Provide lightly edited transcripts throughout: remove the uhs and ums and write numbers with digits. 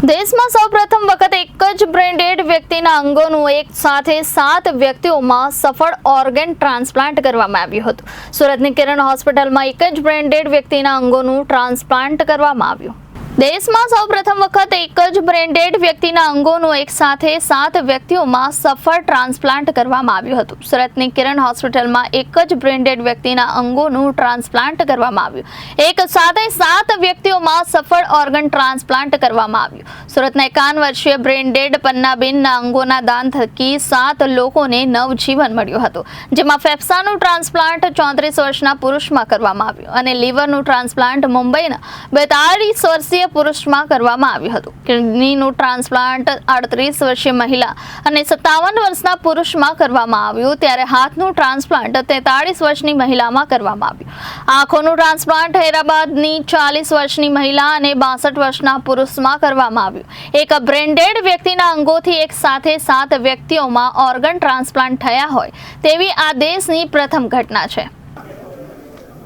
દેશમાં સૌપ્રથમ વખત એક જ બ્રેન્ડેડ વ્યક્તિના અંગોનું એક સાથે 7 વ્યક્તિઓમાં સફળ ઓર્ગન ટ્રાન્સપ્લાન્ટ કરવામાં આવ્યું હતું। સુરતની કિરણ હોસ્પિટલમાં એક જ બ્રેન્ડેડ વ્યક્તિના અંગોનું ટ્રાન્સપ્લાન્ટ કરવામાં આવ્યું। દેશમાં સૌપ્રથમ વખત એક જ બ્રેન્ડેડ વ્યક્તિના અંગોનું એક સાથે 7 વ્યક્તિઓમાં સફળ ટ્રાન્સપ્લાન્ટ કરવામાં આવ્યું હતું। સુરતની કિરણ હોસ્પિટલમાં એક જ બ્રેન્ડેડ વ્યક્તિના અંગોનું ટ્રાન્સપ્લાન્ટ કરવામાં આવ્યું। એક સાથે 7 વ્યક્તિઓમાં સફળ ઓર્ગન ટ્રાન્સપ્લાન્ટ કરવામાં આવ્યું। સુરતના 51 વર્ષીય બ્રેન્ડેડ પન્નાબેનના અંગોના દાન થકી 7 લોકોને નવજીવન મળ્યું હતું, જેમાં ફેફસાનું ટ્રાન્સપ્લાન્ટ 34 વર્ષના પુરુષમાં કરવામાં આવ્યું અને લીવરનું ટ્રાન્સપ્લાન્ટ મુંબઈના 42 વર્ષીય પુરુષમાં કરવામાં આવ્યું હતું। કિડનીનું ટ્રાન્સપ્લાન્ટ 38 વર્ષીય મહિલા અને 57 વર્ષના પુરુષમાં કરવામાં આવ્યું, ત્યારે હાથનું ટ્રાન્સપ્લાન્ટ 43 વર્ષની મહિલામાં કરવામાં આવ્યું। આંખોનું ટ્રાન્સપ્લાન્ટ હૈદરાબાદની 40 વર્ષની મહિલા અને 62 વર્ષના પુરુષમાં કરવામાં આવ્યું। એક બ્રેન્ડેડ વ્યક્તિના અંગોથી એક સાથે 7 વ્યક્તિઓમાં ઓર્ગન ટ્રાન્સપ્લાન્ટ થયા હોય તેવી આ દેશની પ્રથમ ઘટના છે।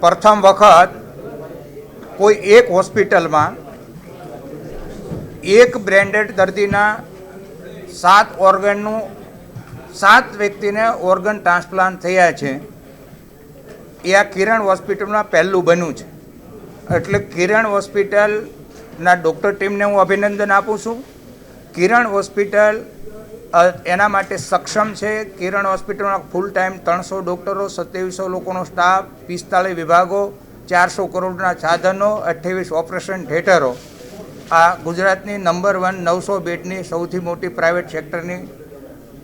પ્રથમ વખત કોઈ એક હોસ્પિટલમાં એક બ્રેન્ડેડ દર્દીના 7 ઓર્ગનનું 7 વ્યક્તિને ઓર્ગન ટ્રાન્સપ્લાન્ટ થયા છે। એ આ કિરણ હોસ્પિટલમાં પહેલું બન્યું છે, એટલે કિરણ હોસ્પિટલના ડૉક્ટર ટીમને હું અભિનંદન આપું છું। કિરણ હોસ્પિટલ એના માટે સક્ષમ છે। કિરણ હોસ્પિટલમાં ફૂલ ટાઈમ 300 ડૉક્ટરો, 2700 લોકોનો સ્ટાફ, 45 વિભાગો, 400 કરોડના સાધનો, 28 ઓપરેશન થિયેટરો, આ ગુજરાતની નંબર 1 900 બેડની સૌથી મોટી પ્રાઇવેટ સેક્ટરની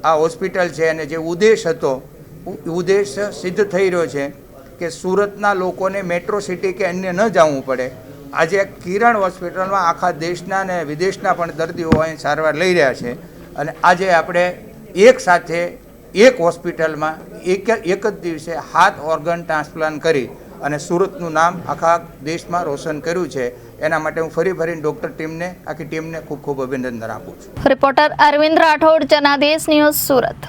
આ હોસ્પિટલ છે। અને જે ઉદ્દેશ હતો, ઉદ્દેશ સિદ્ધ થઈ રહ્યો છે કે સુરતના લોકોને મેટ્રો સિટી કે અન્ય ન જવું પડે। આજે કિરણ હોસ્પિટલમાં આખા દેશના અને વિદેશના પણ દર્દીઓ અહીં સારવાર લઈ રહ્યા છે। અને આજે આપણે એક સાથે એક હોસ્પિટલમાં એક જ દિવસે 7 ઓર્ગન ટ્રાન્સપ્લાન્ટ કરી અને સુરતનું નામ આખા દેશમાં રોશન કર્યું છે। એના માટે હું ફરીને ડૉક્ટર ટીમને, આખી ટીમને ખૂબ ખૂબ અભિનંદન આપું છું। Reporter Arvind Rathod, Janadesh news, Surat.